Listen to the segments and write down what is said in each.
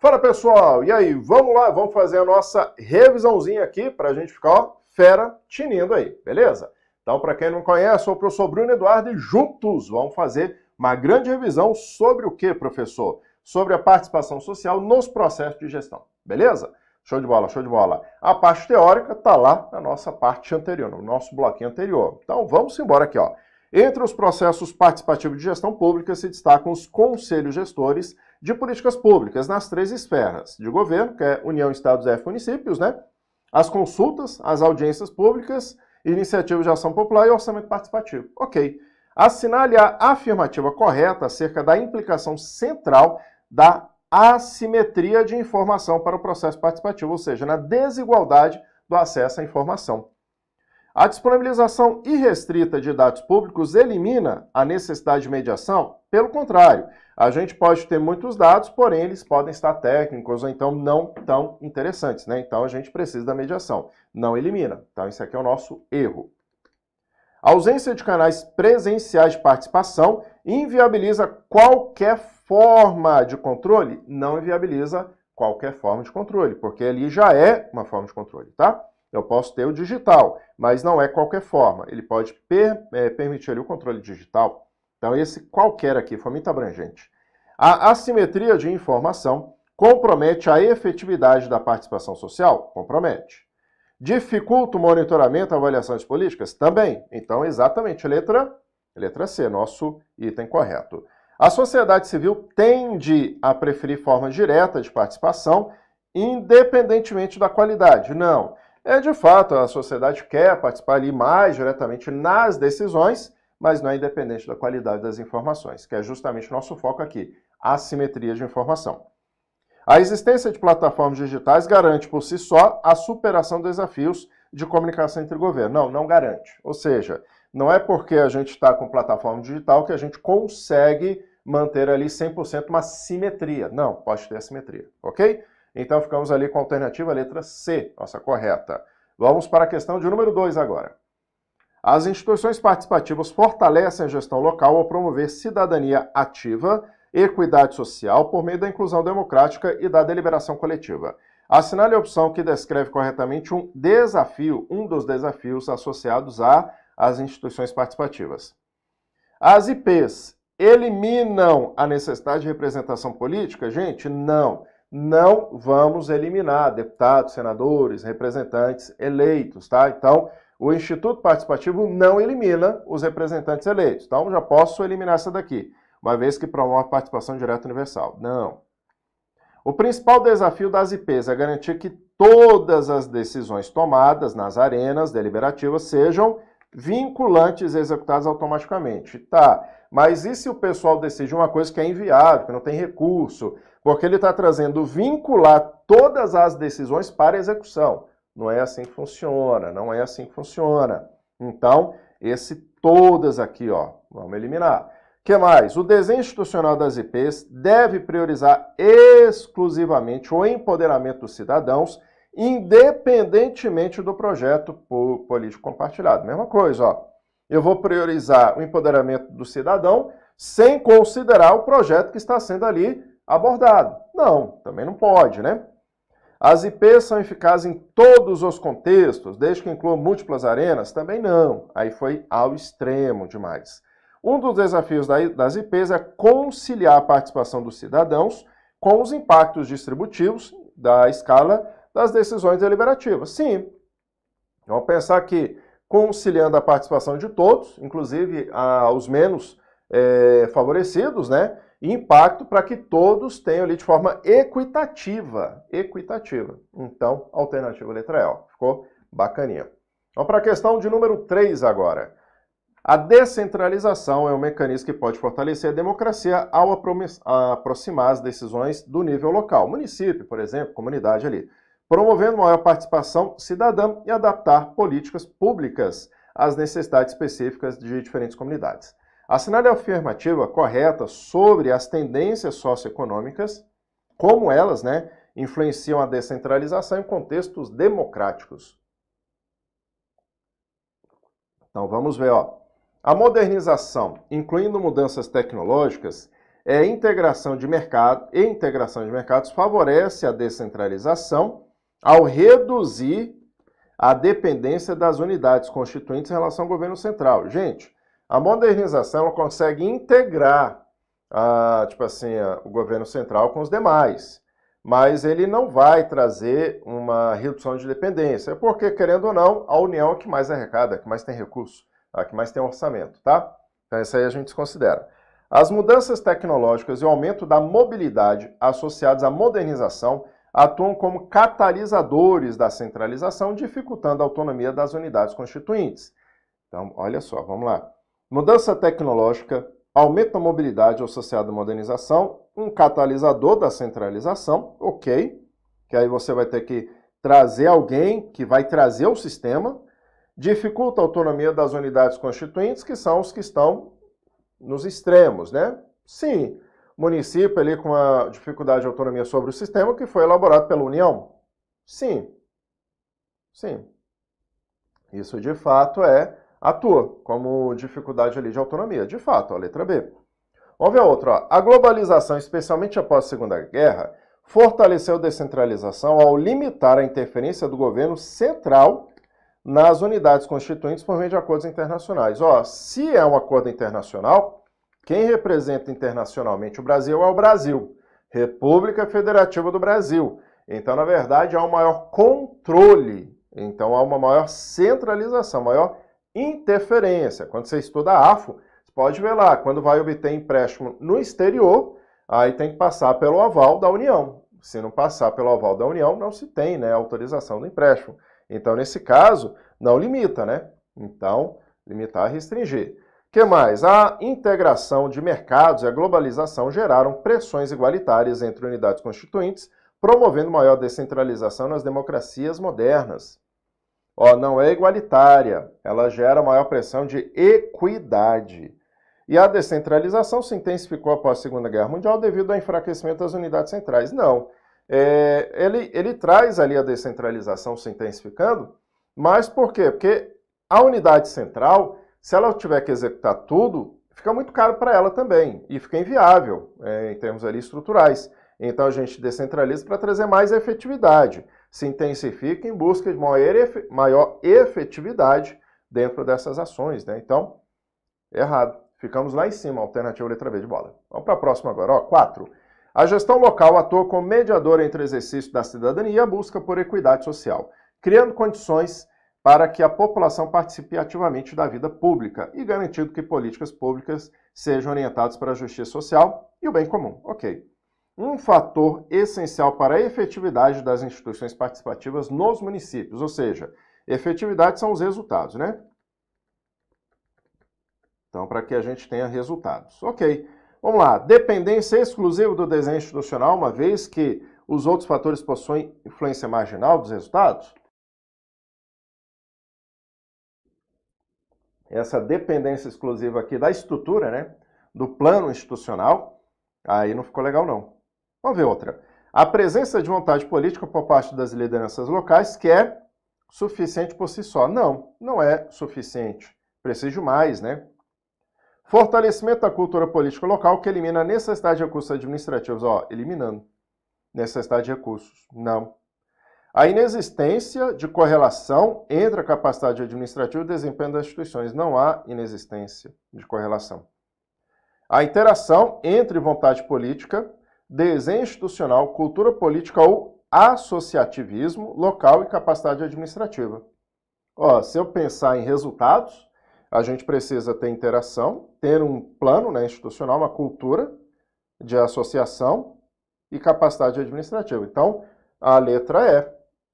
Fala pessoal, e aí, vamos lá, vamos fazer a nossa revisãozinha aqui para a gente ficar, ó, fera, tinindo aí, beleza? Então, para quem não conhece, eu sou o professor Bruno Eduardo e juntos vamos fazer uma grande revisão sobre o que, professor? Sobre a participação social nos processos de gestão, beleza? Show de bola, show de bola. A parte teórica está lá na nossa parte anterior, no nosso bloquinho anterior. Então, vamos embora aqui, ó. Entre os processos participativos de gestão pública se destacam os conselhos gestores de políticas públicas nas três esferas de governo, que é União, Estados, e municípios, né? As consultas, as audiências públicas, iniciativas de ação popular e orçamento participativo. Ok. Assinale a afirmativa correta acerca da implicação central da assimetria de informação para o processo participativo, ou seja, na desigualdade do acesso à informação. A disponibilização irrestrita de dados públicos elimina a necessidade de mediação? Pelo contrário, a gente pode ter muitos dados, porém eles podem estar técnicos ou então não tão interessantes, né? Então a gente precisa da mediação, não elimina. Então esse aqui é o nosso erro. A ausência de canais presenciais de participação inviabiliza qualquer forma de controle? Não inviabiliza qualquer forma de controle, porque ali já é uma forma de controle, tá? Eu posso ter o digital, mas não é qualquer forma. Ele pode permitir ali o controle digital. Então, esse qualquer aqui foi muito abrangente. A assimetria de informação compromete a efetividade da participação social? Compromete. Dificulta o monitoramento e avaliação de políticas? Também. Então, exatamente, letra C, nosso item correto. A sociedade civil tende a preferir formas diretas de participação, independentemente da qualidade? Não. De fato, a sociedade quer participar ali mais diretamente nas decisões, mas não é independente da qualidade das informações, que é justamente o nosso foco aqui, a assimetria de informação. A existência de plataformas digitais garante por si só a superação dos desafios de comunicação entre governo. Não garante. Ou seja, não é porque a gente está com plataforma digital que a gente consegue manter ali 100% uma simetria. Não, pode ter assimetria, ok? Então, ficamos ali com a alternativa letra C, nossa correta. Vamos para a questão de número 2 agora. As instituições participativas fortalecem a gestão local ao promover cidadania ativa, equidade social, por meio da inclusão democrática e da deliberação coletiva. Assinale a opção que descreve corretamente um dos desafios associados às instituições participativas. As IPs eliminam a necessidade de representação política? Gente, não. Não vamos eliminar deputados, senadores, representantes eleitos, tá? Então, o Instituto Participativo não elimina os representantes eleitos. Então, já posso eliminar essa daqui, uma vez que promove participação direta universal. Não. O principal desafio das IPs é garantir que todas as decisões tomadas nas arenas deliberativas sejam vinculantes e executadas automaticamente. Tá, mas e se o pessoal decide uma coisa que é inviável, que não tem recurso? Porque ele está trazendo vincular todas as decisões para execução. Não é assim que funciona, não é assim que funciona. Então, esse todas aqui, ó, vamos eliminar. O que mais? O desenho institucional das IPs deve priorizar exclusivamente o empoderamento dos cidadãos, independentemente do projeto político compartilhado. Mesma coisa, ó. Eu vou priorizar o empoderamento do cidadão sem considerar o projeto que está sendo ali abordado. Não, também não pode, né? As IPs são eficazes em todos os contextos, desde que incluam múltiplas arenas? Também não. Aí foi ao extremo demais. Um dos desafios das IPs é conciliar a participação dos cidadãos com os impactos distributivos da escala das decisões deliberativas. Sim, vamos pensar que conciliando a participação de todos, inclusive os menos favorecidos, né? E impacto para que todos tenham ali de forma equitativa. Então, alternativa letra E, ó. Ficou bacaninha. Vamos para a questão de número 3 agora. A descentralização é um mecanismo que pode fortalecer a democracia ao aproximar as decisões do nível local, município, por exemplo, comunidade ali, promovendo maior participação cidadã e adaptar políticas públicas às necessidades específicas de diferentes comunidades. Assinale a afirmativa correta sobre as tendências socioeconômicas, como elas, né, influenciam a descentralização em contextos democráticos. Então vamos ver, ó. A modernização, incluindo mudanças tecnológicas, integração de mercado e integração de mercados favorece a descentralização ao reduzir a dependência das unidades constituintes em relação ao governo central. Gente, a modernização ela consegue integrar o governo central com os demais, mas ele não vai trazer uma redução de dependência, porque, querendo ou não, a União é que mais arrecada, é que mais tem recurso, é que mais tem orçamento, tá? Então isso aí a gente considera. As mudanças tecnológicas e o aumento da mobilidade associados à modernização atuam como catalisadores da centralização, dificultando a autonomia das unidades constituintes. Então, olha só, vamos lá. Mudança tecnológica, aumento da mobilidade associado à modernização, um catalisador da centralização, ok, que aí você vai ter que trazer alguém que vai trazer o sistema, dificulta a autonomia das unidades constituintes, que são os que estão nos extremos, né? Sim, município ali com a dificuldade de autonomia sobre o sistema que foi elaborado pela União? Sim. Sim. Isso de fato atua como dificuldade ali de autonomia. De fato, a letra B. Vamos ver a outra. Ó. A globalização, especialmente após a Segunda Guerra, fortaleceu a descentralização ao limitar a interferência do governo central nas unidades constituintes por meio de acordos internacionais. Ó, se é um acordo internacional, quem representa internacionalmente o Brasil é o Brasil, República Federativa do Brasil. Então, na verdade, há um maior controle, então há uma maior centralização, maior interferência. Quando você estuda a AFO, você pode ver lá, quando vai obter empréstimo no exterior, aí tem que passar pelo aval da União. Se não passar pelo aval da União, não se tem, né, autorização do empréstimo. Então, nesse caso, não limita, né? Então, limitar, restringir. O que mais? A integração de mercados e a globalização geraram pressões igualitárias entre unidades constituintes, promovendo maior descentralização nas democracias modernas. Ó, não é igualitária, ela gera maior pressão de equidade. E a descentralização se intensificou após a Segunda Guerra Mundial devido ao enfraquecimento das unidades centrais. Não. Ele traz ali a descentralização se intensificando, mas por quê? Porque a unidade central, se ela tiver que executar tudo, fica muito caro para ela também, e fica inviável em termos ali estruturais. Então a gente descentraliza para trazer mais efetividade, se intensifica em busca de maior efetividade dentro dessas ações, né? Então, errado. Ficamos lá em cima, alternativa letra B de bola. Vamos para a próxima agora, ó, 4. A gestão local atua como mediadora entre o exercício da cidadania e a busca por equidade social, criando condições para que a população participe ativamente da vida pública e garantindo que políticas públicas sejam orientadas para a justiça social e o bem comum. Ok. Um fator essencial para a efetividade das instituições participativas nos municípios, ou seja, efetividade são os resultados, né? Então, para que a gente tenha resultados. Ok. Vamos lá, dependência exclusiva do desenho institucional, uma vez que os outros fatores possuem influência marginal dos resultados? Essa dependência exclusiva aqui da estrutura, né, do plano institucional, aí não ficou legal não. Vamos ver outra. A presença de vontade política por parte das lideranças locais que é suficiente por si só. Não, não é suficiente. Precisa de mais, né? Fortalecimento da cultura política local que elimina a necessidade de recursos administrativos. Ó, eliminando. Necessidade de recursos. Não. A inexistência de correlação entre a capacidade administrativa e o desempenho das instituições. Não há inexistência de correlação. A interação entre vontade política, desenho institucional, cultura política ou associativismo local e capacidade administrativa. Ó, se eu pensar em resultados, a gente precisa ter interação, ter um plano, né, institucional, uma cultura de associação e capacidade administrativa. Então, a letra E,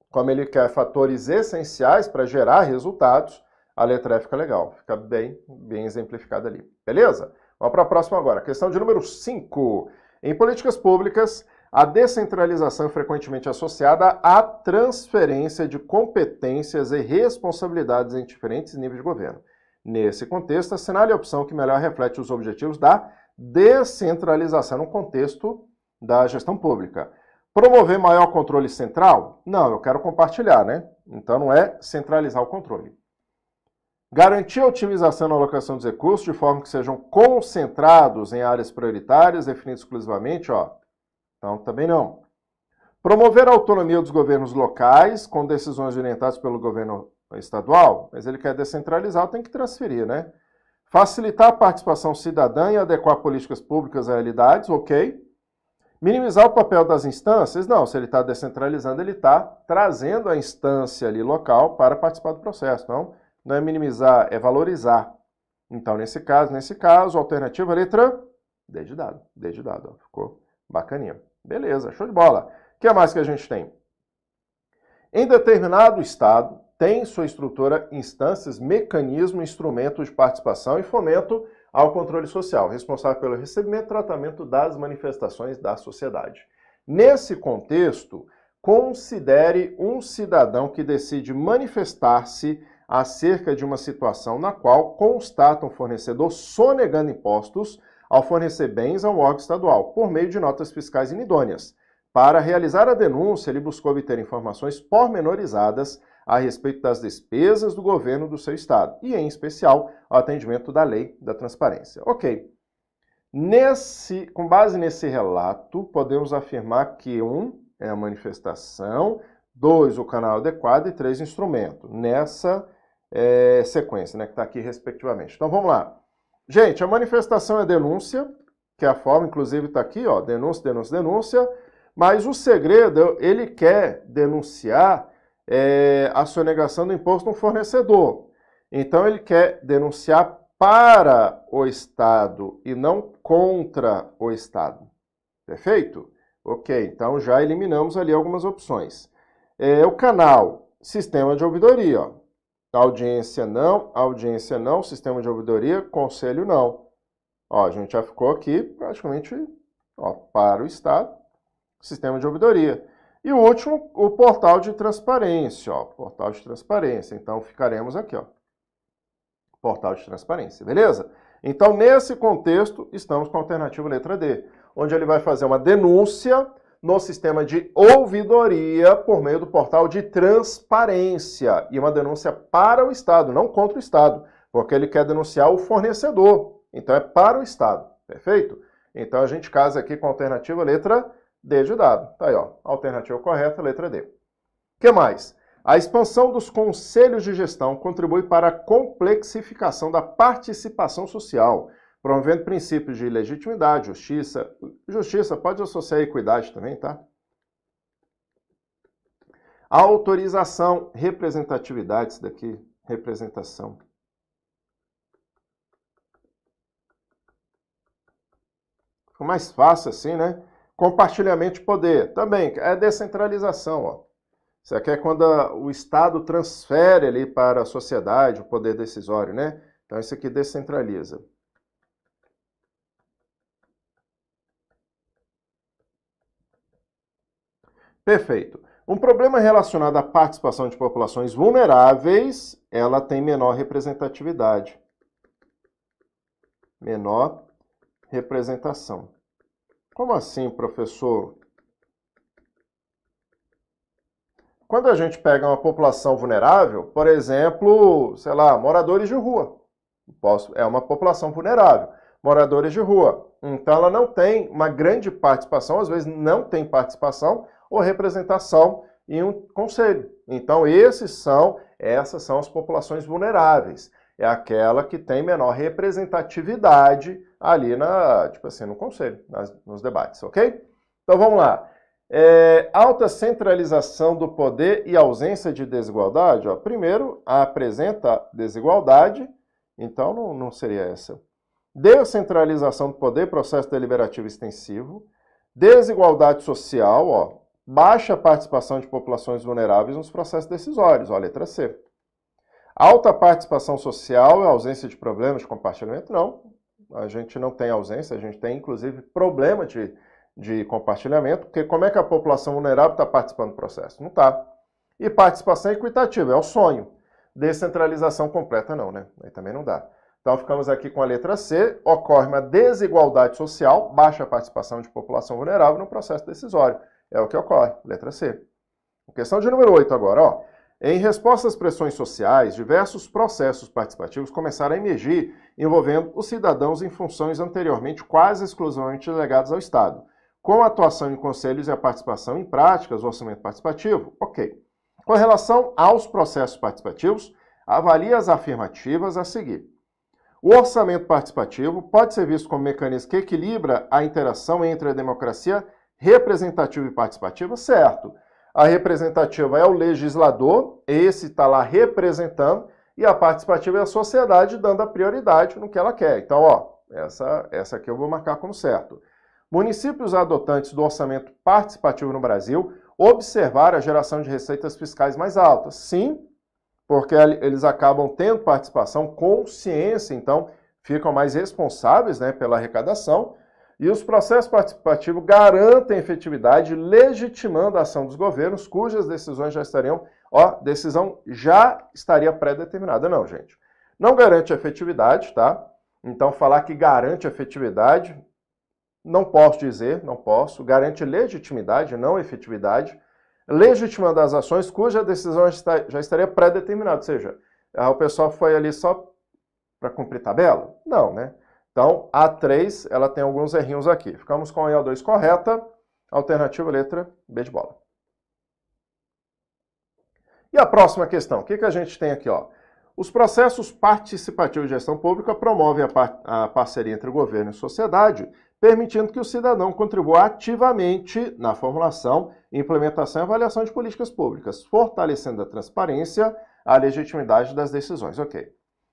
como ele quer fatores essenciais para gerar resultados, a letra E fica legal, fica bem exemplificada ali. Beleza? Vamos para a próxima agora. Questão de número 5. Em políticas públicas, a descentralização é frequentemente associada à transferência de competências e responsabilidades em diferentes níveis de governo. Nesse contexto, assinale a opção que melhor reflete os objetivos da descentralização no contexto da gestão pública. Promover maior controle central? Não, eu quero compartilhar, né? Então não é centralizar o controle. Garantir a otimização na alocação dos recursos de forma que sejam concentrados em áreas prioritárias, definidas exclusivamente, ó. Então, também não. Promover a autonomia dos governos locais com decisões orientadas pelo governo estadual, mas ele quer descentralizar, tem que transferir, né? Facilitar a participação cidadã e adequar políticas públicas às realidades, ok. Minimizar o papel das instâncias, não, se ele está descentralizando, ele está trazendo a instância ali local para participar do processo, não é minimizar, é valorizar. Então, nesse caso, alternativa letra D de dado, ó, ficou bacaninha. Beleza, show de bola. O que mais que a gente tem? Em determinado estado, tem sua estrutura instâncias, mecanismo, instrumento de participação e fomento ao controle social, responsável pelo recebimento e tratamento das manifestações da sociedade. Nesse contexto, considere um cidadão que decide manifestar-se acerca de uma situação na qual constata um fornecedor sonegando impostos ao fornecer bens a um órgão estadual, por meio de notas fiscais inidôneas. Para realizar a denúncia, ele buscou obter informações pormenorizadas a respeito das despesas do governo do seu estado, e em especial ao atendimento da lei da transparência. Ok. Com base nesse relato, podemos afirmar que 1 é a manifestação, 2 o canal adequado e 3 instrumento, nessa sequência, né, que está aqui respectivamente. Então vamos lá. Gente, a manifestação é denúncia, que é a forma, inclusive está aqui, ó, denúncia, denúncia, denúncia, mas o segredo, ele quer denunciar a sonegação do imposto no fornecedor. Então, ele quer denunciar para o Estado e não contra o Estado. Perfeito? Ok, então já eliminamos ali algumas opções. O canal, sistema de ouvidoria. Ó. Audiência não, sistema de ouvidoria, conselho não. Ó, a gente já ficou aqui praticamente para o Estado, sistema de ouvidoria. E o último, o portal de transparência, ó, portal de transparência. Então, ficaremos aqui, ó, portal de transparência, beleza? Então, nesse contexto, estamos com a alternativa letra D, onde ele vai fazer uma denúncia no sistema de ouvidoria por meio do portal de transparência. E uma denúncia para o Estado, não contra o Estado, porque ele quer denunciar o fornecedor. Então, é para o Estado, perfeito? Então, a gente casa aqui com a alternativa letra D de dado. Tá aí, ó. Alternativa correta, letra D. O que mais? A expansão dos conselhos de gestão contribui para a complexificação da participação social, promovendo princípios de legitimidade, justiça. Justiça pode associar a equidade também, tá? Autorização, representatividade, isso daqui, representação. Ficou mais fácil assim, né? Compartilhamento de poder, também, é descentralização, ó. Isso aqui é quando o Estado transfere ali para a sociedade o poder decisório, né? Então, isso aqui descentraliza. Perfeito. Um problema relacionado à participação de populações vulneráveis, ela tem menor representatividade. Menor representação. Como assim, professor? Quando a gente pega uma população vulnerável, por exemplo, sei lá, moradores de rua. É uma população vulnerável, moradores de rua. Então, ela não tem uma grande participação, às vezes não tem participação ou representação em um conselho. Então, essas são as populações vulneráveis. É aquela que tem menor representatividade ali no conselho, nos debates, ok? Então, vamos lá. Alta centralização do poder e ausência de desigualdade. Ó. Primeiro, apresenta desigualdade, então não seria essa. Descentralização do poder, processo deliberativo extensivo. Desigualdade social, ó. Baixa participação de populações vulneráveis nos processos decisórios, ó, letra C. Alta participação social e ausência de problemas de compartilhamento, não. A gente não tem ausência, a gente tem, inclusive, problema de compartilhamento, porque como é que a população vulnerável está participando do processo? Não está. E participação equitativa, é o sonho. Descentralização completa não, né? Aí também não dá. Então, ficamos aqui com a letra C, ocorre uma desigualdade social, baixa participação de população vulnerável no processo decisório. É o que ocorre, letra C. Questão de número 8 agora, ó. Em resposta às pressões sociais, diversos processos participativos começaram a emergir envolvendo os cidadãos em funções anteriormente quase exclusivamente delegadas ao Estado, com a atuação em conselhos e a participação em práticas do orçamento participativo. Ok. Com relação aos processos participativos, avalie as afirmativas a seguir. O orçamento participativo pode ser visto como mecanismo que equilibra a interação entre a democracia representativa e participativa? Certo. A representativa é o legislador, esse está lá representando, e a participativa é a sociedade dando a prioridade no que ela quer. Então, ó, essa aqui eu vou marcar como certo. Municípios adotantes do orçamento participativo no Brasil observaram a geração de receitas fiscais mais altas. Sim, porque eles acabam tendo participação, consciência, então ficam mais responsáveis, né, pela arrecadação, e os processos participativos garantem efetividade, legitimando a ação dos governos, cujas decisões já estariam, decisão já estaria pré-determinada. Não, gente. Não garante efetividade, tá? Então, falar que garante efetividade, não posso dizer, não posso. Garante legitimidade, não efetividade. Legitimando as ações cuja decisão já estaria pré-determinada. Ou seja, o pessoal foi ali só para cumprir tabela? Não, né? Então, a 3, ela tem alguns errinhos aqui. Ficamos com a E2 correta, alternativa letra B de bola. E a próxima questão, o que a gente tem aqui? Os processos participativos de gestão pública promovem a parceria entre o governo e a sociedade, permitindo que o cidadão contribua ativamente na formulação, implementação e avaliação de políticas públicas, fortalecendo a transparência, a legitimidade das decisões. Ok.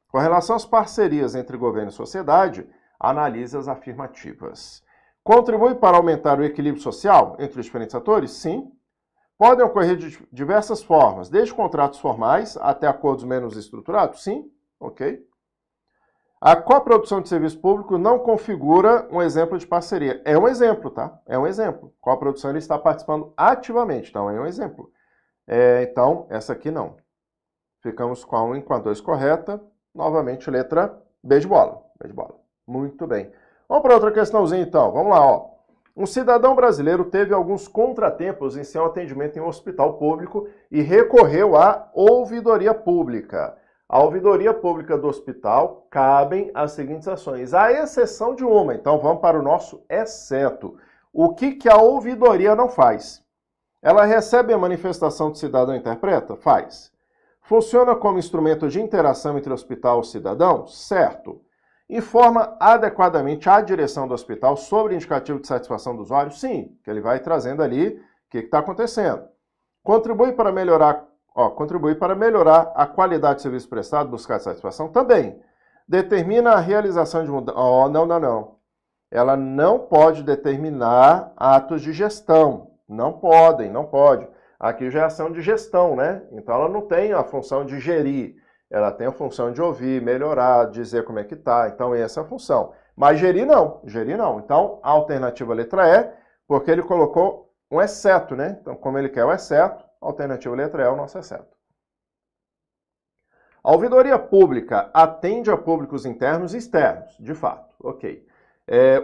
Com relação às parcerias entre governo e sociedade, analise as afirmativas. Contribui para aumentar o equilíbrio social entre os diferentes atores? Sim. Podem ocorrer de diversas formas, desde contratos formais até acordos menos estruturados? Sim. Ok. A coprodução de serviço público não configura um exemplo de parceria. É um exemplo, tá? É um exemplo. Coprodução ele está participando ativamente, então é um exemplo. Então, essa aqui não. Ficamos com a 1 e com a 2 correta. Novamente, letra B de bola. B de bola. Muito bem. Vamos para outra questãozinha, então. Vamos lá, Um cidadão brasileiro teve alguns contratempos em seu atendimento em um hospital público e recorreu à ouvidoria pública. A ouvidoria pública do hospital cabem as seguintes ações, à exceção de uma. Então, vamos para o nosso exceto. O que a ouvidoria não faz? Ela recebe a manifestação do cidadão e interpreta? Faz. Funciona como instrumento de interação entre o hospital e o cidadão? Certo. Informa adequadamente a direção do hospital sobre o indicativo de satisfação do usuário? Sim, que ele vai trazendo ali o que está acontecendo. Contribui para melhorar a qualidade do serviço prestado, buscar satisfação? Também. Determina a realização de mudança? Não. Ela não pode determinar atos de gestão. Não pode. Aqui já é ação de gestão, né? Então ela não tem a função de gerir. Ela tem a função de ouvir, melhorar, dizer como é que tá. Então essa é a função. Mas gerir não. Então a alternativa letra E, porque ele colocou um exceto, né? Então como ele quer o exceto, a alternativa letra E é o nosso exceto. A ouvidoria pública atende a públicos internos e externos, de fato. Ok.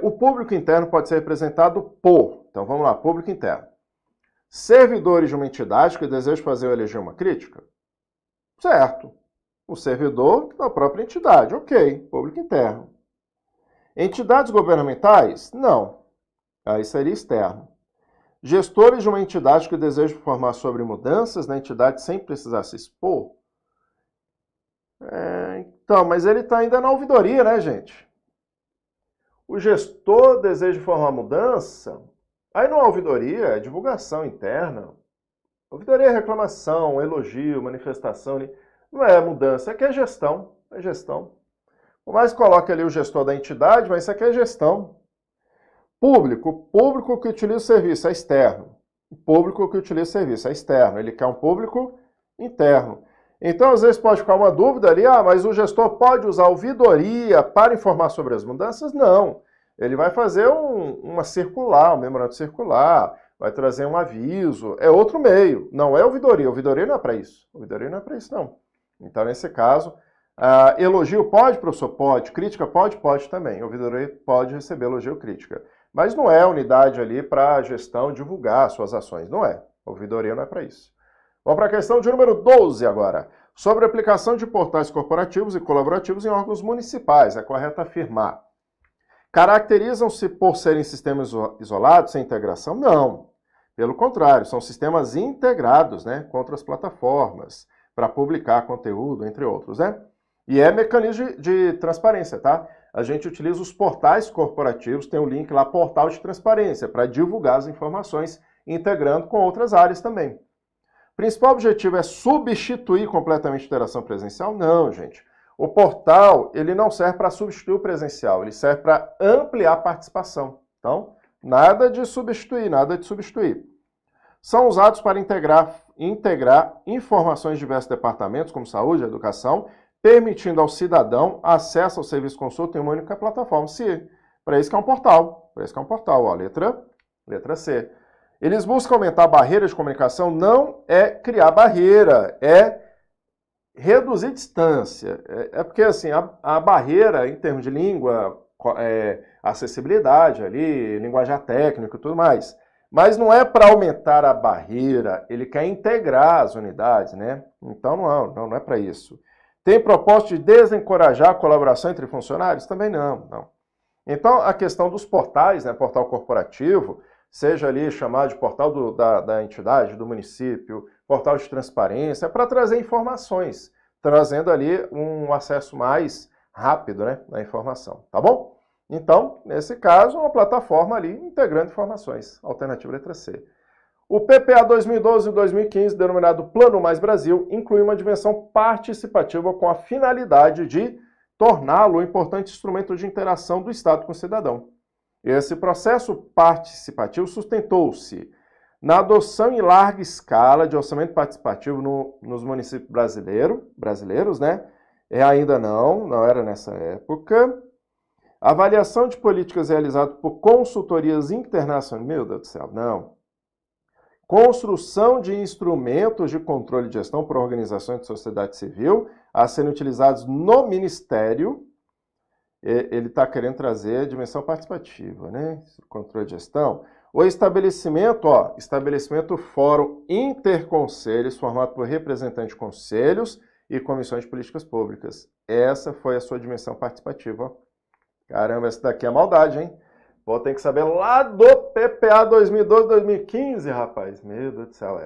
O público interno pode ser representado por, então vamos lá, público interno. Servidores de uma entidade que deseja fazer ou eleger uma crítica? Certo. O servidor da própria entidade, ok, público interno. Entidades governamentais? Não. Aí seria externo. Gestores de uma entidade que desejam informar sobre mudanças na entidade sem precisar se expor? Então, mas ele está ainda na ouvidoria, né, gente? O gestor deseja informar mudança? Aí não é ouvidoria, é divulgação interna. Ouvidoria é reclamação, elogio, manifestação. Não é mudança, isso aqui é gestão. É gestão. Por mais que coloque ali o gestor da entidade, mas isso aqui é gestão. Público. O público que utiliza o serviço é externo. O público que utiliza o serviço é externo. Ele quer um público interno. Então, às vezes pode ficar uma dúvida ali, mas o gestor pode usar a ouvidoria para informar sobre as mudanças? Não. Ele vai fazer uma circular, um memorando circular, vai trazer um aviso. É outro meio. Não é ouvidoria. Ouvidoria não é para isso. Ouvidoria não é para isso, não. Então, nesse caso, elogio pode, professor? Pode. Crítica pode? Pode também. Ouvidoria pode receber elogio ou crítica. Mas não é unidade ali para a gestão divulgar suas ações. Não é. Ouvidoria não é para isso. Vamos para a questão de número 12 agora. Sobre a aplicação de portais corporativos e colaborativos em órgãos municipais. É correto afirmar. Caracterizam-se por serem sistemas isolados, sem integração? Não. Pelo contrário, são sistemas integrados, né, com outras plataformas, para publicar conteúdo, entre outros, né? E é mecanismo de transparência, tá? A gente utiliza os portais corporativos, tem um link lá, portal de transparência, para divulgar as informações, integrando com outras áreas também. O principal objetivo é substituir completamente a interação presencial? Não, gente. O portal, ele não serve para substituir o presencial, ele serve para ampliar a participação. Então, nada de substituir, nada de substituir. São usados para integrar informações de diversos departamentos, como saúde e educação, permitindo ao cidadão acesso ao serviço de consulta em uma única plataforma. Sim, para isso que é um portal. Para isso que é um portal, ó, letra C. Eles buscam aumentar barreiras de comunicação, não é criar barreira, é reduzir distância. É porque, assim, a barreira, em termos de língua, acessibilidade ali, linguajar técnico e tudo mais. Mas não é para aumentar a barreira, ele quer integrar as unidades, né? Então não é para isso. Tem propósito de desencorajar a colaboração entre funcionários? Também não. Então, a questão dos portais, né, portal corporativo, seja ali chamado de portal da entidade, do município, portal de transparência, é para trazer informações, trazendo ali um acesso mais rápido, né, na informação, tá bom? Então, nesse caso, uma plataforma ali integrando informações, alternativa letra C. O PPA 2012 e 2015, denominado Plano Mais Brasil, inclui uma dimensão participativa com a finalidade de torná-lo um importante instrumento de interação do Estado com o cidadão. Esse processo participativo sustentou-se na adoção em larga escala de orçamento participativo nos municípios brasileiros, né? Ainda não era nessa época. Avaliação de políticas realizadas por consultorias internacionais. Meu Deus do céu, não. Construção de instrumentos de controle e gestão por organizações de sociedade civil a serem utilizados no Ministério. Ele está querendo trazer a dimensão participativa, né? Controle de gestão. O estabelecimento fórum interconselhos, formado por representantes de conselhos e comissões de políticas públicas. Essa foi a sua dimensão participativa. Caramba, essa daqui é maldade, hein? Pô, tem que saber lá do PPA 2012-2015, rapaz. Meu Deus do céu,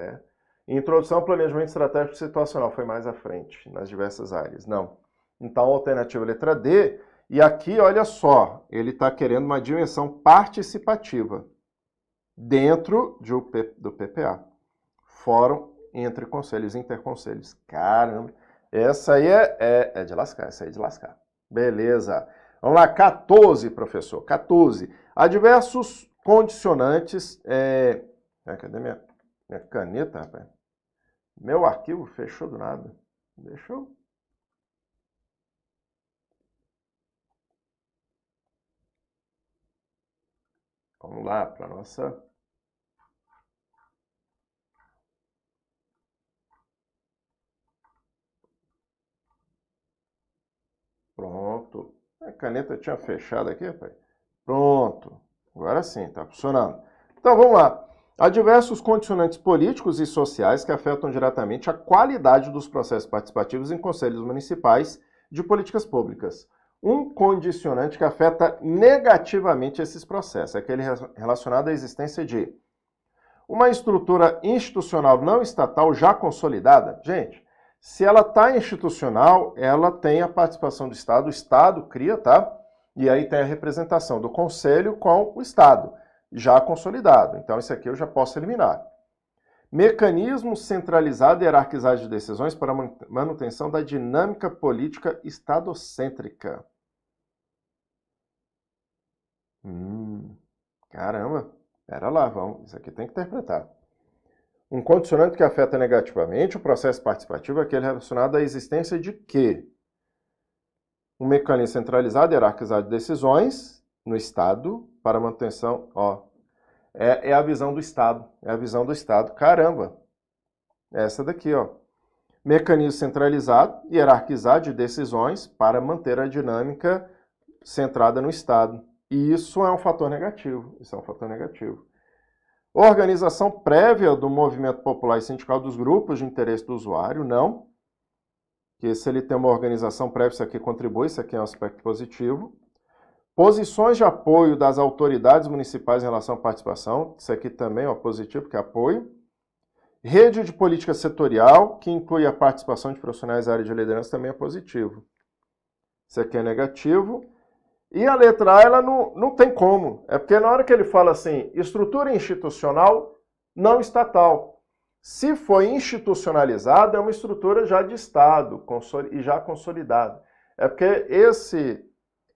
Introdução ao planejamento estratégico situacional, foi mais à frente, nas diversas áreas. Não. Então, alternativa letra D. E aqui, olha só, ele está querendo uma dimensão participativa dentro do PPA. Fórum entre conselhos e interconselhos. Caramba, essa aí é de lascar, essa aí é de lascar. Beleza. Vamos lá, 14, professor. 14. Há diversos condicionantes. Cadê minha caneta, rapaz? Meu arquivo fechou do nada. Deixa eu... Vamos lá para a nossa... Pronto. A caneta tinha fechado aqui, rapaz. Pronto. Agora sim, está funcionando. Então, vamos lá. Há diversos condicionantes políticos e sociais que afetam diretamente a qualidade dos processos participativos em conselhos municipais de políticas públicas. Um condicionante que afeta negativamente esses processos é aquele relacionado à existência de uma estrutura institucional não estatal já consolidada. Gente, se ela está institucional, ela tem a participação do Estado, o Estado cria, tá? E aí tem a representação do Conselho com o Estado, já consolidado. Então, isso aqui eu já posso eliminar. Mecanismo centralizado e hierarquizado de decisões para manutenção da dinâmica política estadocêntrica. Caramba, pera lá, vamos. Isso aqui tem que interpretar. Um condicionante que afeta negativamente o processo participativo é aquele relacionado à existência de quê? Um mecanismo centralizado e hierarquizado de decisões no Estado para manutenção, é a visão do Estado, é a visão do Estado. Caramba, essa daqui, mecanismo centralizado e hierarquizado de decisões para manter a dinâmica centrada no Estado. E isso é um fator negativo, Organização prévia do movimento popular e sindical dos grupos de interesse do usuário, não. Que se ele tem uma organização prévia, isso aqui contribui, isso aqui é um aspecto positivo. Posições de apoio das autoridades municipais em relação à participação, isso aqui também é positivo, que é apoio. Rede de política setorial, que inclui a participação de profissionais da área de liderança, também é positivo. Isso aqui é negativo. E a letra A, ela não tem como. É porque na hora que ele fala assim, estrutura institucional não estatal. Se foi institucionalizada, é uma estrutura já de Estado e já consolidada. É porque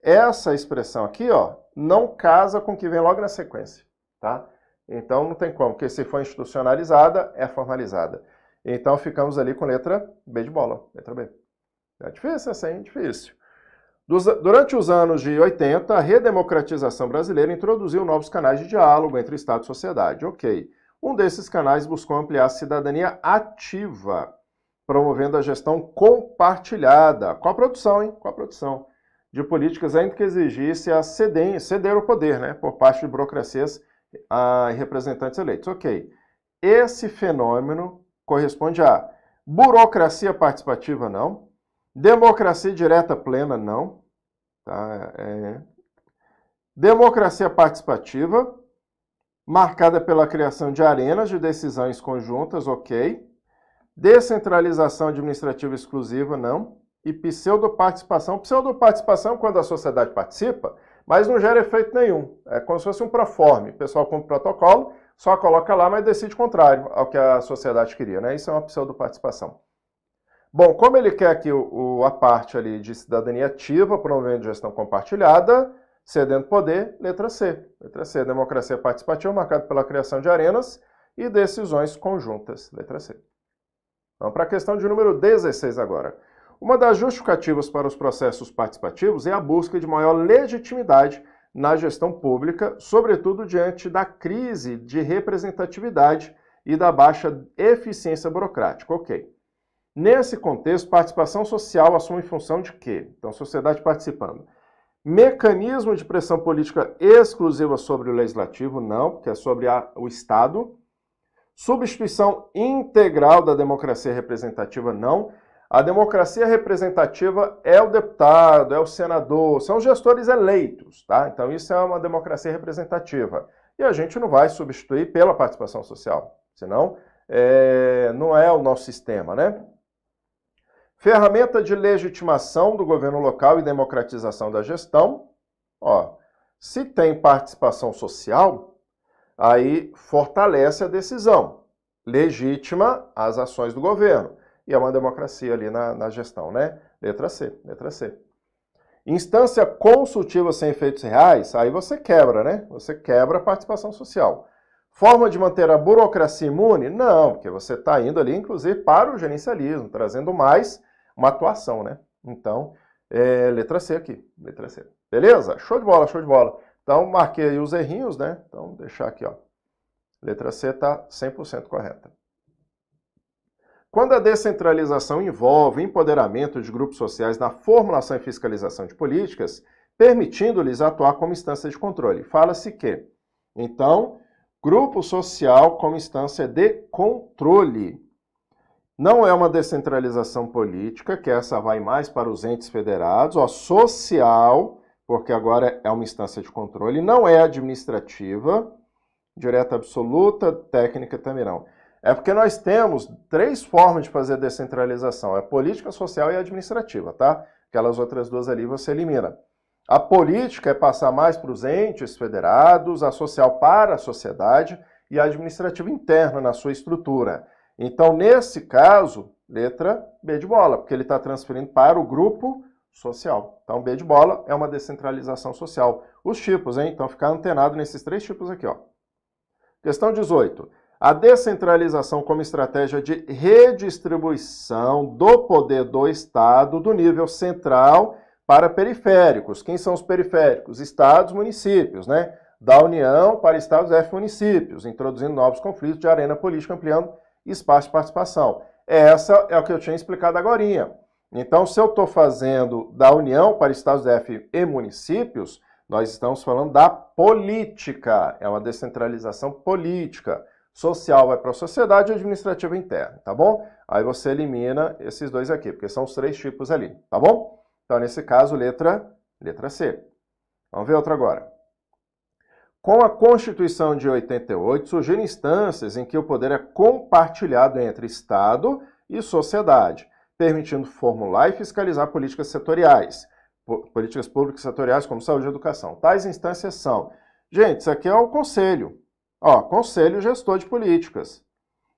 essa expressão aqui, ó, não casa com o que vem logo na sequência, tá? Então não tem como, porque se for institucionalizada, é formalizada. Então ficamos ali com letra B de bola, letra B. É difícil essa, hein? Difícil. Durante os anos de 80, a redemocratização brasileira introduziu novos canais de diálogo entre Estado e sociedade. Ok. Um desses canais buscou ampliar a cidadania ativa, promovendo a gestão compartilhada, com a produção, hein? Com a produção de políticas ainda que exigisse a ceder o poder, né? Por parte de burocracias e representantes eleitos. Ok. Esse fenômeno corresponde a burocracia participativa, não. Democracia direta plena, não. Tá? Democracia participativa, marcada pela criação de arenas de decisões conjuntas, ok. Descentralização administrativa exclusiva, não. E pseudoparticipação. Pseudoparticipação quando a sociedade participa, mas não gera efeito nenhum. É como se fosse um proforme. O pessoal cumpre o protocolo, só coloca lá, mas decide contrário ao que a sociedade queria, né? Isso é uma pseudoparticipação. Bom, como ele quer aqui a parte ali de cidadania ativa, promovendo gestão compartilhada, cedendo poder, letra C. Letra C, democracia participativa, marcada pela criação de arenas e decisões conjuntas. Letra C. Vamos para a questão de número 16 agora. Uma das justificativas para os processos participativos é a busca de maior legitimidade na gestão pública, sobretudo diante da crise de representatividade e da baixa eficiência burocrática. Ok. Nesse contexto, participação social assume função de quê? Então, sociedade participando. Mecanismo de pressão política exclusiva sobre o legislativo? Não, porque é sobre o Estado. Substituição integral da democracia representativa? Não. A democracia representativa é o deputado, é o senador, são os gestores eleitos, tá? Então, isso é uma democracia representativa. E a gente não vai substituir pela participação social, senão não é o nosso sistema, né? Ferramenta de legitimação do governo local e democratização da gestão. Ó, se tem participação social, aí fortalece a decisão, legitima as ações do governo. E é uma democracia ali na gestão, né? Letra C, letra C. Instância consultiva sem efeitos reais, aí você quebra, né? Você quebra a participação social. Forma de manter a burocracia imune? Não, porque você está indo ali, inclusive, para o gerencialismo, trazendo mais uma atuação, né? Então, letra C aqui, letra C. Beleza? Show de bola, show de bola. Então, marquei aí os errinhos, né? Então, vou deixar aqui, ó. Letra C está 100% correta. Quando a descentralização envolve empoderamento de grupos sociais na formulação e fiscalização de políticas, permitindo-lhes atuar como instância de controle. Fala-se que, então, grupo social como instância de controle. Não é uma descentralização política, que essa vai mais para os entes federados, ó, social, porque agora é uma instância de controle, não é administrativa, direta absoluta, técnica também não. É porque nós temos 3 formas de fazer descentralização, é política, social e administrativa, tá? Aquelas outras 2 ali você elimina. A política é passar mais para os entes federados, a social para a sociedade e a administrativa interna na sua estrutura. Então, nesse caso, letra B de bola, porque ele está transferindo para o grupo social. Então, B de bola é uma descentralização social. Os tipos, hein? Então, ficar antenado nesses 3 tipos aqui, ó. Questão 18. A descentralização como estratégia de redistribuição do poder do Estado do nível central para periféricos. Quem são os periféricos? Estados, municípios, né? Da União para estados F municípios, introduzindo novos conflitos de arena política, ampliando espaço de participação. Essa é o que eu tinha explicado agorinha. Então, se eu estou fazendo da União para estados F e municípios, Nós estamos falando da política, é uma descentralização política. Social vai para a sociedade e administrativa interna, tá bom? Aí você elimina esses dois aqui, porque são os 3 tipos ali, tá bom? Então, nesse caso, letra C. Vamos ver outra agora. Com a Constituição de 88, surgiram instâncias em que o poder é compartilhado entre Estado e sociedade, permitindo formular e fiscalizar políticas setoriais, políticas públicas setoriais como saúde e educação. Tais instâncias são... Gente, isso aqui é o Conselho. Ó, Conselho Gestor de Políticas.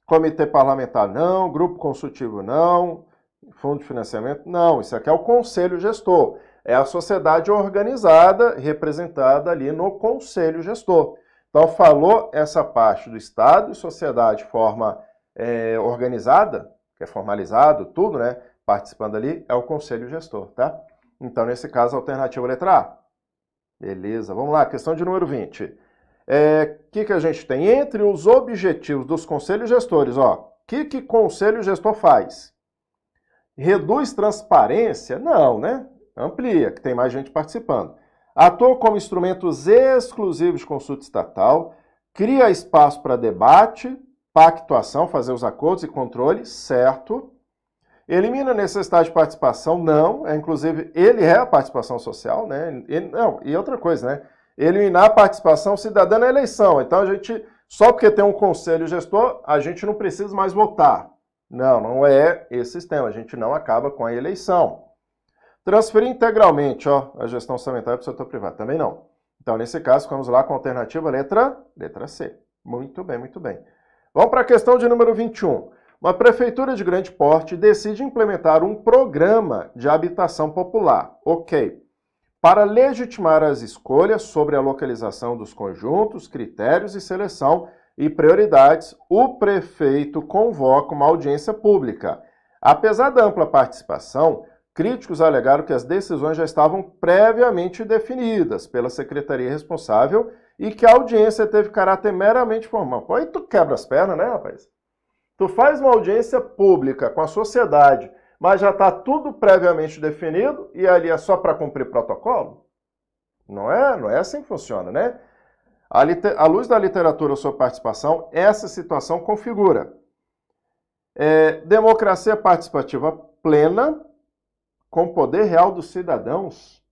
Comitê Parlamentar não, Grupo Consultivo não, Fundo de Financiamento não. Isso aqui é o Conselho Gestor. É a sociedade organizada, representada ali no Conselho Gestor. Então, falou essa parte do Estado e sociedade de forma organizada, que é formalizado, tudo, né? Participando ali, é o Conselho Gestor, tá? Então, nesse caso, a alternativa letra A. Beleza, vamos lá, questão de número 20. O que a gente tem? Entre os objetivos dos conselhos gestores, ó, o que conselho gestor faz? Reduz transparência? Não, né? Amplia, que tem mais gente participando. Atua como instrumentos exclusivos de consulta estatal, cria espaço para debate, pactuação, fazer os acordos e controle, certo. Elimina a necessidade de participação? Não. Inclusive, ele é a participação social, né? E outra coisa, né? Eliminar a participação cidadã na eleição. Então, a gente, só porque tem um conselho gestor, a gente não precisa mais votar. Não, não é esse sistema. A gente não acaba com a eleição. Transferir integralmente, ó, a gestão orçamentária para o setor privado. Também não. Então, nesse caso, vamos lá com a alternativa letra C. Muito bem, muito bem. Vamos para a questão de número 21. Uma prefeitura de grande porte decide implementar um programa de habitação popular. Ok. Para legitimar as escolhas sobre a localização dos conjuntos, critérios e seleção e prioridades, o prefeito convoca uma audiência pública. Apesar da ampla participação, críticos alegaram que as decisões já estavam previamente definidas pela secretaria responsável e que a audiência teve caráter meramente formal. Pô, aí tu quebra as pernas, né, rapaz? Tu faz uma audiência pública com a sociedade, mas já está tudo previamente definido e ali é só para cumprir protocolo? Não é assim que funciona, né? À luz da literatura sobre participação, essa situação configura democracia participativa plena, com poder real dos cidadãos,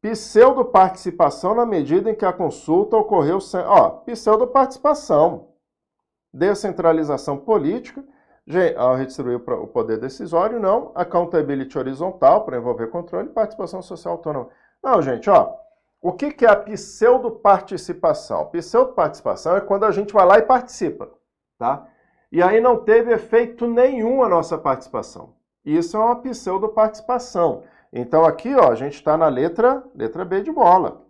pseudo-participação na medida em que a consulta ocorreu sem... pseudo-participação, descentralização política, ao redistribuir o poder decisório, não, accountability horizontal, para envolver controle, e participação social autônoma. Não, gente, ó, o que é a pseudo-participação? Pseudo-participação é quando a gente vai lá e participa, tá? E aí não teve efeito nenhum a nossa participação. Isso é uma pseudo-participação. Então aqui, ó, a gente está na letra B de bola,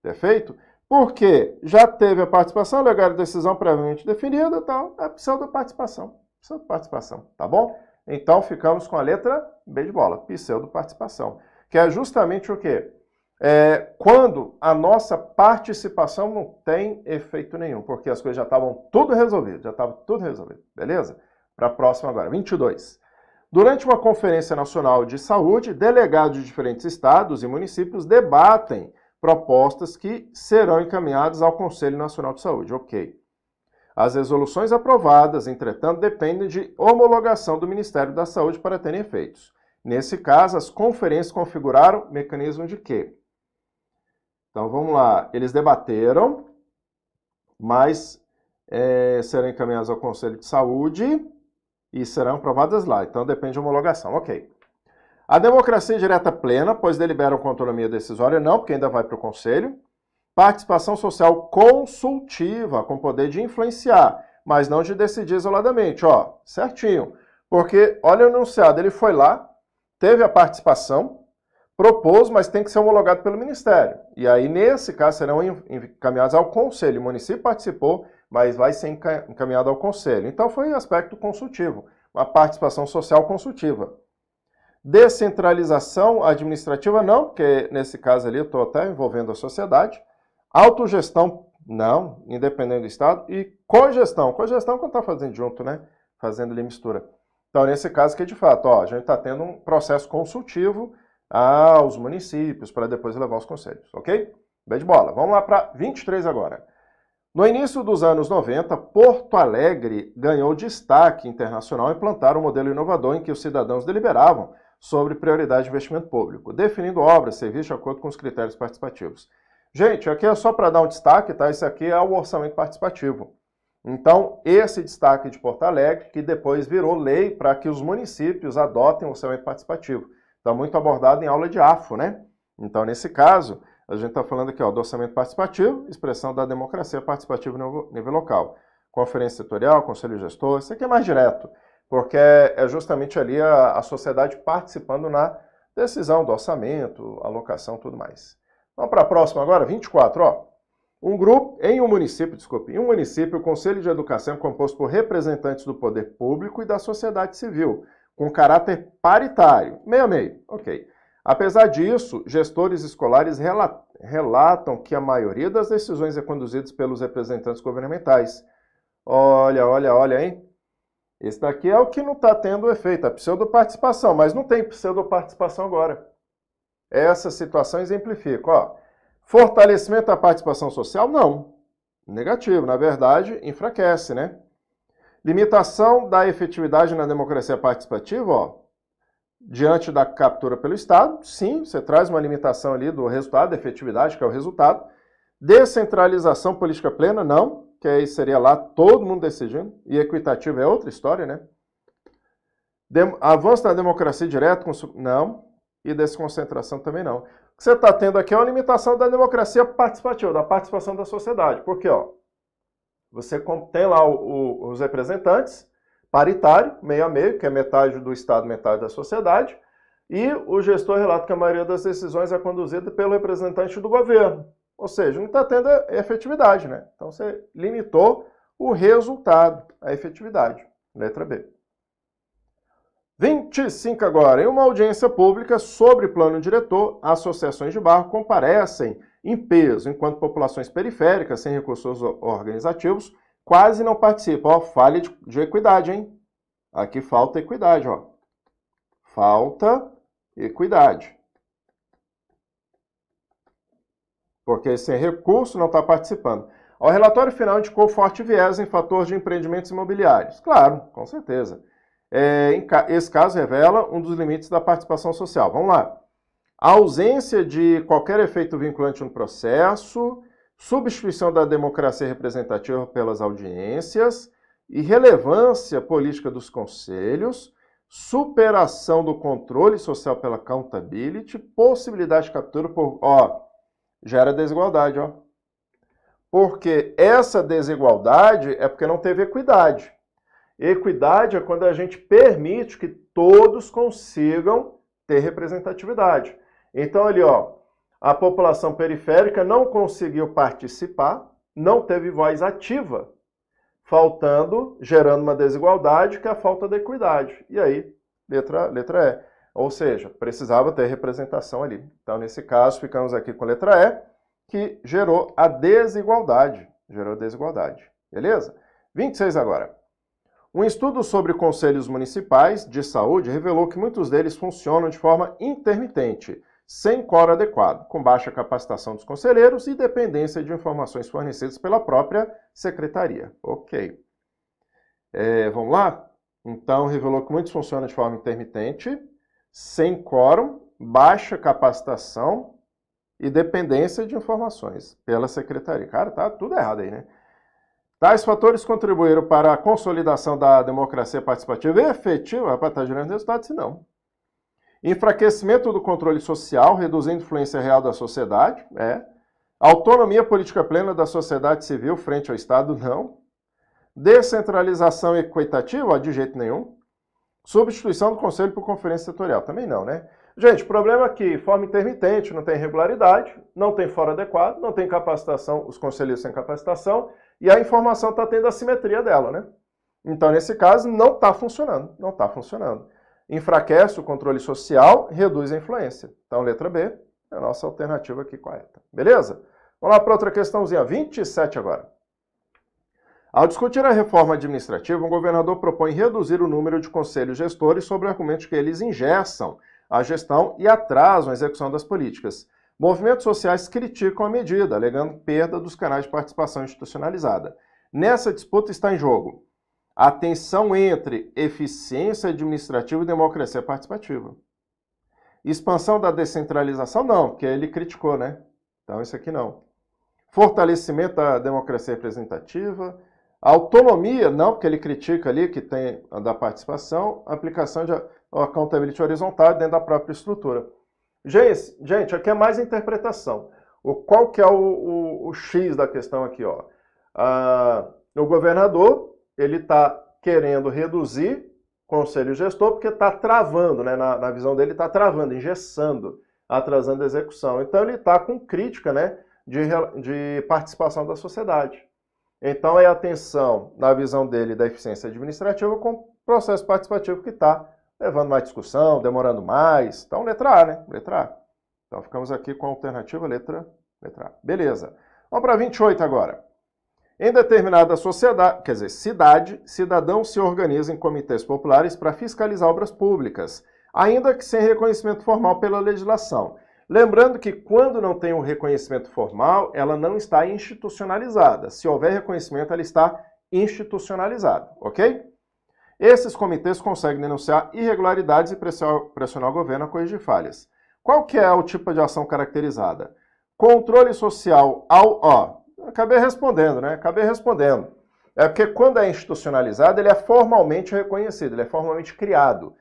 perfeito? Porque já teve a participação, legal, a decisão previamente definida, então é pseudo-participação. Pseudo-participação, tá bom? Então ficamos com a letra B de bola, pseudo-participação. Que é justamente o quê? Quando a nossa participação não tem efeito nenhum, porque as coisas já estavam tudo resolvido, beleza? Para a próxima agora, 22. Durante uma conferência nacional de saúde, delegados de diferentes estados e municípios debatem propostas que serão encaminhadas ao Conselho Nacional de Saúde, ok. As resoluções aprovadas, entretanto, dependem de homologação do Ministério da Saúde para terem efeitos. Nesse caso, as conferências configuraram mecanismo de quê? Então, vamos lá. Eles debateram, mas serão encaminhados ao Conselho de Saúde e serão aprovadas lá. Então, depende de homologação. Ok. A democracia direta plena, pois deliberam com autonomia decisória, não, porque ainda vai para o Conselho. Participação social consultiva, com poder de influenciar, mas não de decidir isoladamente. Ó, certinho. Porque, olha o enunciado, ele foi lá, teve a participação, propôs, mas tem que ser homologado pelo Ministério. E aí, nesse caso, serão encaminhados ao Conselho. O município participou, mas vai ser encaminhado ao Conselho. Então, foi aspecto consultivo, uma participação social consultiva. Descentralização administrativa, não, porque nesse caso ali eu estou até envolvendo a sociedade. Autogestão, não, independente do Estado. E cogestão. Cogestão quando está fazendo junto, né? Fazendo ali mistura. Então, nesse caso aqui, de fato, ó, a gente está tendo um processo consultivo aos municípios, para depois levar aos conselhos, ok? Bem de bola. Vamos lá para 23 agora. No início dos anos 90, Porto Alegre ganhou destaque internacional em implantar um modelo inovador em que os cidadãos deliberavam sobre prioridade de investimento público, definindo obras, serviços de acordo com os critérios participativos. Gente, aqui é só para dar um destaque, tá? Isso aqui é o orçamento participativo. Então, esse destaque de Porto Alegre, que depois virou lei para que os municípios adotem o orçamento participativo. Está muito abordado em aula de AFO, né? Então, nesse caso, a gente está falando aqui ó, do orçamento participativo, expressão da democracia participativa no nível local. Conferência setorial, conselho gestor, isso aqui é mais direto, porque é justamente ali a sociedade participando na decisão do orçamento, alocação, tudo mais. Vamos para a próxima agora, 24, ó. Em um município, o Conselho de Educação é composto por representantes do poder público e da sociedade civil, com caráter paritário, meio a meio, ok. Apesar disso, gestores escolares relatam que a maioria das decisões é conduzida pelos representantes governamentais. Olha, hein? Esse daqui é o que não está tendo efeito, a pseudoparticipação, mas não tem pseudoparticipação agora. Essa situação exemplifica, ó. Fortalecimento da participação social? Não. Negativo, na verdade, enfraquece, né? Limitação da efetividade na democracia participativa, ó. Diante da captura pelo Estado, sim, você traz uma limitação ali do resultado, da efetividade, que é o resultado. Descentralização política plena? Não, que aí seria lá todo mundo decidindo. E equitativo é outra história, né? Avanço da democracia direta? Não. E desconcentração também não. O que você está tendo aqui é uma limitação da democracia participativa, da participação da sociedade. Por quê? Ó, você tem lá os representantes, paritário, meio a meio, que é metade do Estado, metade da sociedade, e o gestor relata que a maioria das decisões é conduzida pelo representante do governo. Ou seja, não está tendo efetividade, né? Então você limitou o resultado, a efetividade. Letra B. 25 agora. Em uma audiência pública sobre plano diretor, associações de bairro comparecem em peso, enquanto populações periféricas, sem recursos organizativos, quase não participam. Ó, falha de equidade, hein? Aqui falta equidade, ó. Falta equidade. Porque sem recurso não está participando. O relatório final indicou forte viés em fator de empreendimentos imobiliários. Claro, com certeza. Esse caso revela um dos limites da participação social. Vamos lá. A ausência de qualquer efeito vinculante no processo, substituição da democracia representativa pelas audiências, irrelevância política dos conselhos, superação do controle social pela accountability, possibilidade de captura por... Ó, gera desigualdade, ó. Porque essa desigualdade é porque não teve equidade. Equidade é quando a gente permite que todos consigam ter representatividade. Então, ali, ó, a população periférica não conseguiu participar, não teve voz ativa, gerando uma desigualdade, que é a falta de equidade. E aí, letra E. Ou seja, precisava ter representação ali. Então, nesse caso, ficamos aqui com a letra E, que gerou a desigualdade. Beleza? 26 agora. Um estudo sobre conselhos municipais de saúde revelou que muitos deles funcionam de forma intermitente, sem quórum adequado, com baixa capacitação dos conselheiros e dependência de informações fornecidas pela própria secretaria. Ok. Vamos lá? Então, revelou que muitos funcionam de forma intermitente, sem quórum, baixa capacitação e dependência de informações pela secretaria. Cara, tá tudo errado aí, né? Tais fatores contribuíram para a consolidação da democracia participativa efetiva. Rapaz, está gerando resultado, se não. Enfraquecimento do controle social, reduzindo a influência real da sociedade. Autonomia política plena da sociedade civil frente ao Estado, não. Descentralização equitativa, de jeito nenhum. Substituição do conselho por conferência setorial, também não, né? Gente, o problema é que forma intermitente, não tem regularidade, não tem fórum adequado, não tem capacitação, os conselheiros sem capacitação, e a informação está tendo a simetria dela, né? Então, nesse caso, não está funcionando. Enfraquece o controle social, reduz a influência. Então, letra B é a nossa alternativa aqui correta. Beleza? Vamos lá para outra questãozinha, 27 agora. Ao discutir a reforma administrativa, o governador propõe reduzir o número de conselhos gestores sob o argumento de que eles engessam a gestão e atrasam a execução das políticas. Movimentos sociais criticam a medida, alegando perda dos canais de participação institucionalizada. Nessa disputa está em jogo a tensão entre eficiência administrativa e democracia participativa. Expansão da descentralização, não, porque ele criticou, né? Então, isso aqui não. Fortalecimento da democracia representativa. Autonomia, não, porque ele critica ali que tem da participação. Aplicação de accountability horizontal dentro da própria estrutura. Gente, aqui é mais interpretação. Qual que é o X da questão aqui, ó? O governador, ele está querendo reduzir o conselho gestor porque está travando, né? Na visão dele, está travando, engessando, atrasando a execução. Então, ele está com crítica, né, de participação da sociedade. Então, é a tensão, na visão dele, da eficiência administrativa com o processo participativo que está levando mais discussão, demorando mais. Então, letra A, né? Letra A. Então, ficamos aqui com a alternativa letra A. Beleza. Vamos para 28 agora. Em determinada sociedade, quer dizer, cidade, cidadãos se organizam em comitês populares para fiscalizar obras públicas, ainda que sem reconhecimento formal pela legislação. Lembrando que quando não tem um reconhecimento formal, ela não está institucionalizada. Se houver reconhecimento, ela está institucionalizada, ok? Esses comitês conseguem denunciar irregularidades e pressionar o governo a corrigir falhas. Qual que é o tipo de ação caracterizada? Controle social acabei respondendo, né? É porque quando é institucionalizado, ele é formalmente reconhecido, ele é formalmente criado.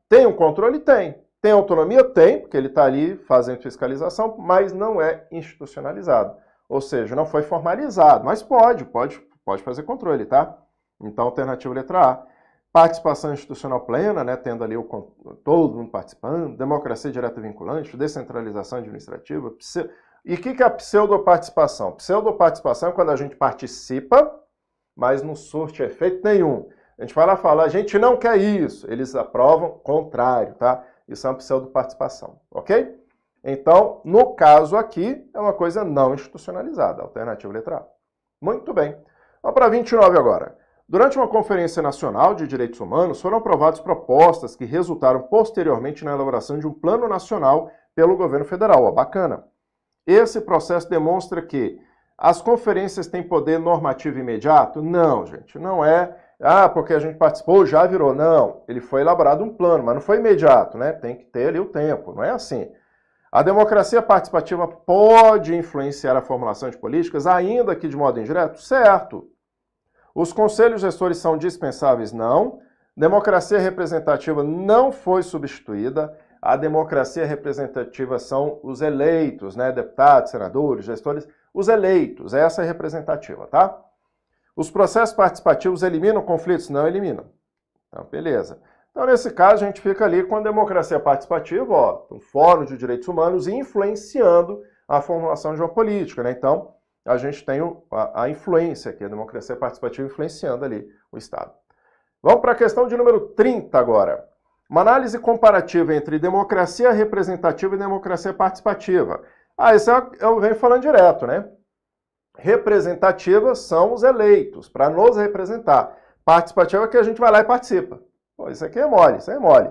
Tem um controle? Tem. Tem autonomia? Tem, porque ele está ali fazendo fiscalização, mas não é institucionalizado. Ou seja, não foi formalizado, mas pode fazer controle, tá? Então, alternativa letra A. Participação institucional plena, né, tendo ali todo mundo participando, democracia direta e vinculante, descentralização administrativa. E o que é a pseudoparticipação? Pseudoparticipação é quando a gente participa, mas não surte efeito nenhum. A gente vai lá falar, a gente não quer isso. Eles aprovam contrário, tá? Isso é uma pseudoparticipação, ok? Então, no caso aqui, é uma coisa não institucionalizada. Alternativa letra A. Muito bem. Vamos para 29 agora. Durante uma Conferência Nacional de Direitos Humanos, foram aprovadas propostas que resultaram posteriormente na elaboração de um plano nacional pelo governo federal. Ó, bacana. Esse processo demonstra que as conferências têm poder normativo imediato? Não, gente, não é. Porque a gente participou, já virou. Não, ele foi elaborado um plano, mas não foi imediato, né? Tem que ter ali o tempo, não é assim. A democracia participativa pode influenciar a formulação de políticas, ainda que de modo indireto? Certo. Os conselhos gestores são dispensáveis? Não. Democracia representativa não foi substituída. A democracia representativa são os eleitos, né? Deputados, senadores, gestores, os eleitos. Essa é representativa, tá? Os processos participativos eliminam conflitos? Não eliminam. Então, beleza. Então, nesse caso, a gente fica ali com a democracia participativa, ó, um fórum de direitos humanos influenciando a formulação de uma política, né? Então, a gente tem a influência aqui, a democracia participativa influenciando ali o Estado. Vamos para a questão de número 30 agora. Uma análise comparativa entre democracia representativa e democracia participativa. Isso eu venho falando direto, né? Representativas são os eleitos, para nos representar. Participativa é que a gente vai lá e participa. Pô, isso aqui é mole, isso aí é mole.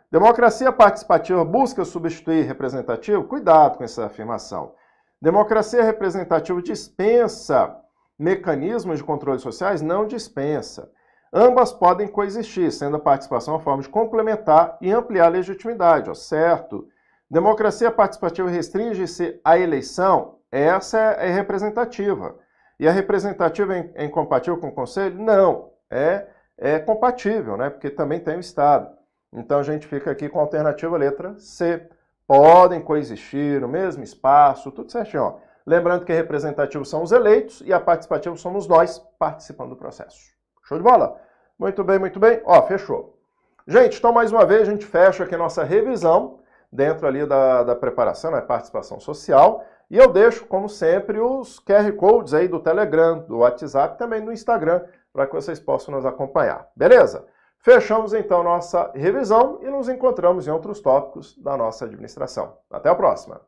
Democracia participativa busca substituir representativo? Cuidado com essa afirmação. Democracia representativa dispensa mecanismos de controle sociais? Não dispensa. Ambas podem coexistir, sendo a participação uma forma de complementar e ampliar a legitimidade, ó, certo? Democracia participativa restringe-se à eleição? Essa é representativa. E a representativa é incompatível com o Conselho? Não, é compatível, né? Porque também tem o Estado. Então a gente fica aqui com a alternativa letra C. Podem coexistir no mesmo espaço, tudo certinho. Ó. Lembrando que representativo são os eleitos e a participativa somos nós participando do processo. Show de bola? Muito bem, muito bem. Ó, fechou. Gente, então mais uma vez a gente fecha aqui a nossa revisão dentro ali da preparação, né, participação social. E eu deixo, como sempre, os QR Codes aí do Telegram, do WhatsApp, também do Instagram, para que vocês possam nos acompanhar. Beleza? Fechamos então nossa revisão e nos encontramos em outros tópicos da nossa administração. Até a próxima!